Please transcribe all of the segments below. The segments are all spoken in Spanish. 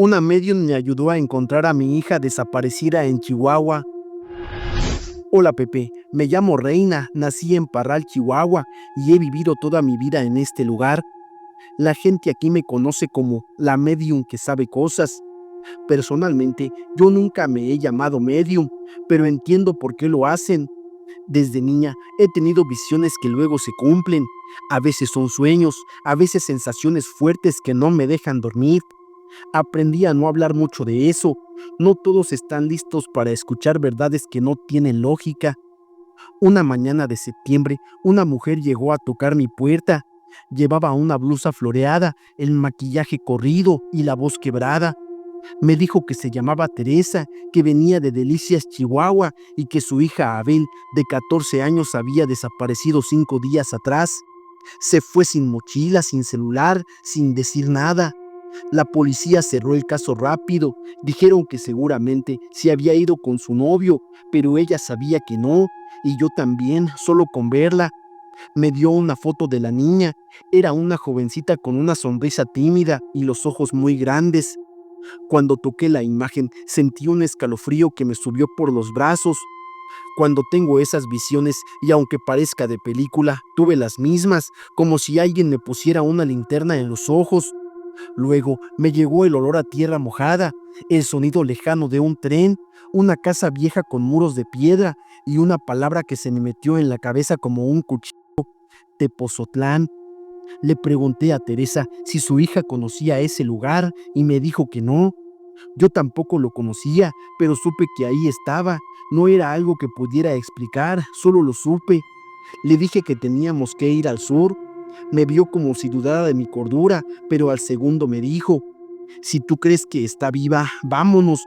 Una medium me ayudó a encontrar a mi hija desaparecida en Chihuahua. Hola Pepe, me llamo Reina, nací en Parral, Chihuahua, y he vivido toda mi vida en este lugar. La gente aquí me conoce como la medium que sabe cosas. Personalmente, yo nunca me he llamado medium, pero entiendo por qué lo hacen. Desde niña he tenido visiones que luego se cumplen. A veces son sueños, a veces sensaciones fuertes que no me dejan dormir. Aprendí a no hablar mucho de eso. No todos están listos para escuchar verdades que no tienen lógica. Una mañana de septiembre, una mujer llegó a tocar mi puerta. Llevaba una blusa floreada, el maquillaje corrido y la voz quebrada. Me dijo que se llamaba Teresa, que venía de Delicias, Chihuahua, y que su hija Abel, de 14 años, había desaparecido 5 días atrás. Se fue sin mochila, sin celular, sin decir nada. La policía cerró el caso rápido. Dijeron que seguramente se había ido con su novio, pero ella sabía que no, y yo también, solo con verla. Me dio una foto de la niña. Era una jovencita con una sonrisa tímida y los ojos muy grandes. Cuando toqué la imagen, sentí un escalofrío que me subió por los brazos. Cuando tengo esas visiones, y aunque parezca de película, tuve las mismas, como si alguien me pusiera una linterna en los ojos. Luego me llegó el olor a tierra mojada, el sonido lejano de un tren, una casa vieja con muros de piedra y una palabra que se me metió en la cabeza como un cuchillo: Tepozotlán. Le pregunté a Teresa si su hija conocía ese lugar y me dijo que no. Yo tampoco lo conocía, pero supe que ahí estaba. No era algo que pudiera explicar, solo lo supe. Le dije que teníamos que ir al sur. Me vio como si dudara de mi cordura, pero al segundo me dijo: si tú crees que está viva, vámonos.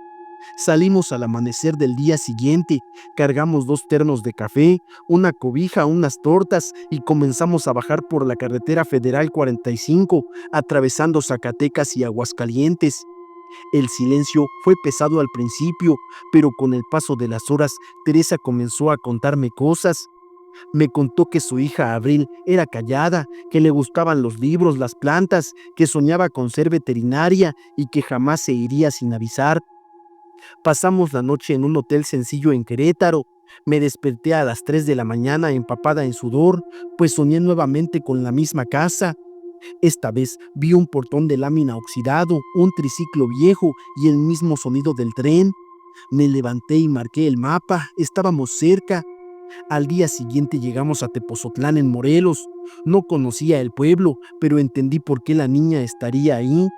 Salimos al amanecer del día siguiente, cargamos 2 termos de café, una cobija, unas tortas y comenzamos a bajar por la carretera federal 45, atravesando Zacatecas y Aguascalientes. El silencio fue pesado al principio, pero con el paso de las horas, Teresa comenzó a contarme cosas. Me contó que su hija Abril era callada, que le gustaban los libros, las plantas, que soñaba con ser veterinaria y que jamás se iría sin avisar. Pasamos la noche en un hotel sencillo en Querétaro. Me desperté a las 3 de la mañana empapada en sudor, pues soñé nuevamente con la misma casa. Esta vez vi un portón de lámina oxidado, un triciclo viejo y el mismo sonido del tren. Me levanté y marqué el mapa. Estábamos cerca. Al día siguiente llegamos a Tepozotlán, en Morelos. No conocía el pueblo, pero entendí por qué la niña estaría ahí.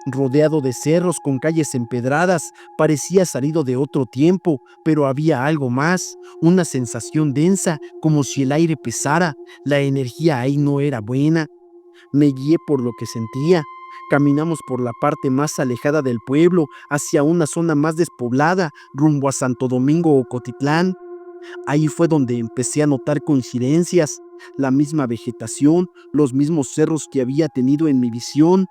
Rodeado de cerros con calles empedradas, parecía salido de otro tiempo, pero había algo más, una sensación densa, como si el aire pesara. La energía ahí no era buena. Me guié por lo que sentía. Caminamos por la parte más alejada del pueblo, hacia una zona más despoblada, rumbo a Santo Domingo o Cotitlán. Ahí fue donde empecé a notar coincidencias, la misma vegetación, los mismos cerros que había tenido en mi visión.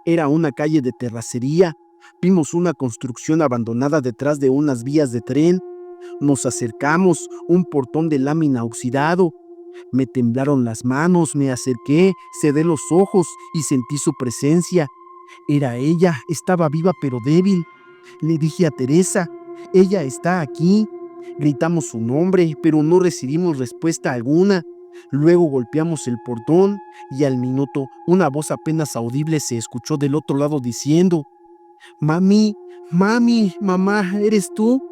Era una calle de terracería. Vimos una construcción abandonada detrás de unas vías de tren. Nos acercamos, un portón de lámina oxidado. Me temblaron las manos, me acerqué, cerré los ojos y sentí su presencia. Era ella, estaba viva pero débil. Le dije a Teresa: ella está aquí. Gritamos su nombre, pero no recibimos respuesta alguna. Luego golpeamos el portón y al minuto una voz apenas audible se escuchó del otro lado diciendo: mami, mami, mamá, ¿eres tú?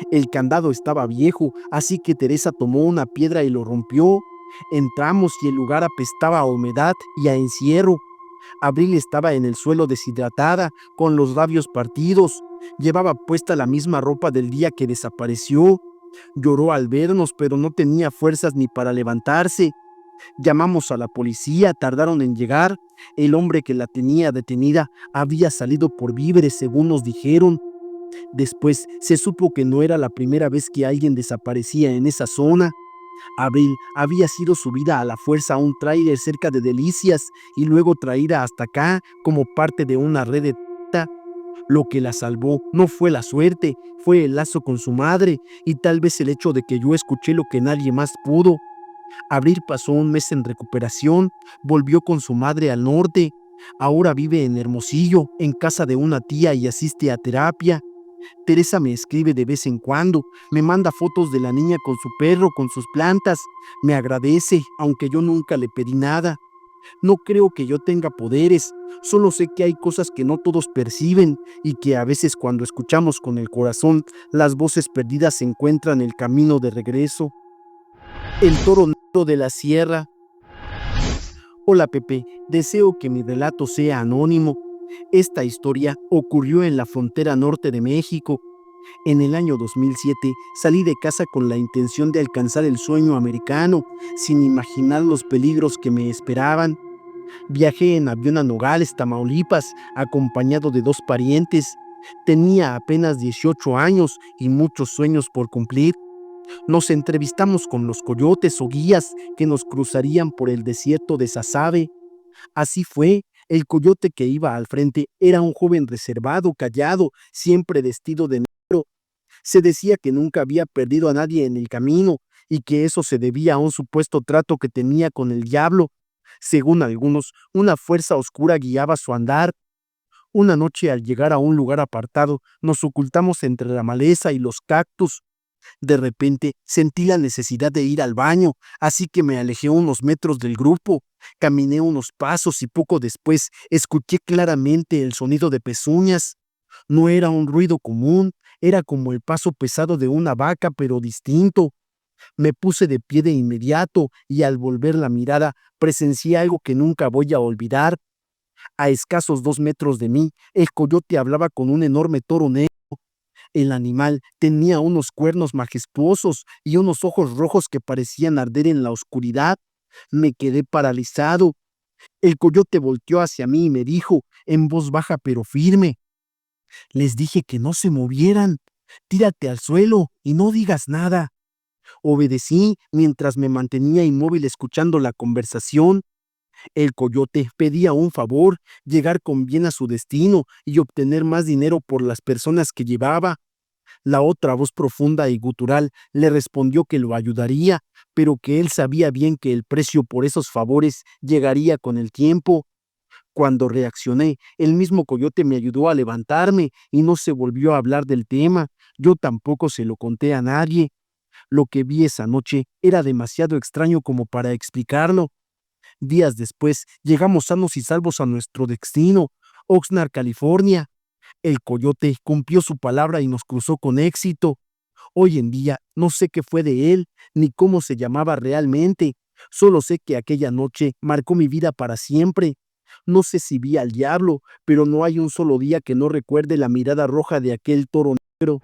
El candado estaba viejo, así que Teresa tomó una piedra y lo rompió. Entramos y el lugar apestaba a humedad y a encierro. Abril estaba en el suelo deshidratada, con los labios partidos. Llevaba puesta la misma ropa del día que desapareció. Lloró al vernos, pero no tenía fuerzas ni para levantarse. Llamamos a la policía, tardaron en llegar. El hombre que la tenía detenida había salido por víveres, según nos dijeron. Después se supo que no era la primera vez que alguien desaparecía en esa zona. Abril había sido subida a la fuerza a un tráiler cerca de Delicias y luego traída hasta acá como parte de una red de trata. Lo que la salvó no fue la suerte, fue el lazo con su madre y tal vez el hecho de que yo escuché lo que nadie más pudo. Abril pasó un mes en recuperación, volvió con su madre al norte. Ahora vive en Hermosillo, en casa de una tía y asiste a terapia. Teresa me escribe de vez en cuando, me manda fotos de la niña con su perro, con sus plantas, me agradece, aunque yo nunca le pedí nada. No creo que yo tenga poderes, solo sé que hay cosas que no todos perciben y que a veces cuando escuchamos con el corazón, las voces perdidas encuentran el camino de regreso. El toro negro de la sierra. Hola Pepe, deseo que mi relato sea anónimo. Esta historia ocurrió en la frontera norte de México. En el año 2007 salí de casa con la intención de alcanzar el sueño americano, sin imaginar los peligros que me esperaban. Viajé en avión a Nogales, Tamaulipas, acompañado de 2 parientes. Tenía apenas 18 años y muchos sueños por cumplir. Nos entrevistamos con los coyotes o guías que nos cruzarían por el desierto de Sasabe. Así fue. El coyote que iba al frente era un joven reservado, callado, siempre vestido de negro. Se decía que nunca había perdido a nadie en el camino y que eso se debía a un supuesto trato que tenía con el diablo. Según algunos, una fuerza oscura guiaba su andar. Una noche, al llegar a un lugar apartado, nos ocultamos entre la maleza y los cactus. De repente sentí la necesidad de ir al baño, así que me alejé unos metros del grupo. Caminé unos pasos y poco después escuché claramente el sonido de pezuñas. No era un ruido común, era como el paso pesado de una vaca, pero distinto. Me puse de pie de inmediato y al volver la mirada presencié algo que nunca voy a olvidar. A escasos 2 metros de mí, el coyote hablaba con un enorme toro negro. El animal tenía unos cuernos majestuosos y unos ojos rojos que parecían arder en la oscuridad. Me quedé paralizado. El coyote volteó hacia mí y me dijo, en voz baja pero firme: les dije que no se movieran. Tírate al suelo y no digas nada. Obedecí mientras me mantenía inmóvil escuchando la conversación. El coyote pedía un favor, llegar con bien a su destino y obtener más dinero por las personas que llevaba. La otra voz profunda y gutural le respondió que lo ayudaría, pero que él sabía bien que el precio por esos favores llegaría con el tiempo. Cuando reaccioné, el mismo coyote me ayudó a levantarme y no se volvió a hablar del tema. Yo tampoco se lo conté a nadie. Lo que vi esa noche era demasiado extraño como para explicarlo. Días después, llegamos sanos y salvos a nuestro destino, Oxnard, California. El coyote cumplió su palabra y nos cruzó con éxito. Hoy en día no sé qué fue de él, ni cómo se llamaba realmente. Solo sé que aquella noche marcó mi vida para siempre. No sé si vi al diablo, pero no hay un solo día que no recuerde la mirada roja de aquel toro negro.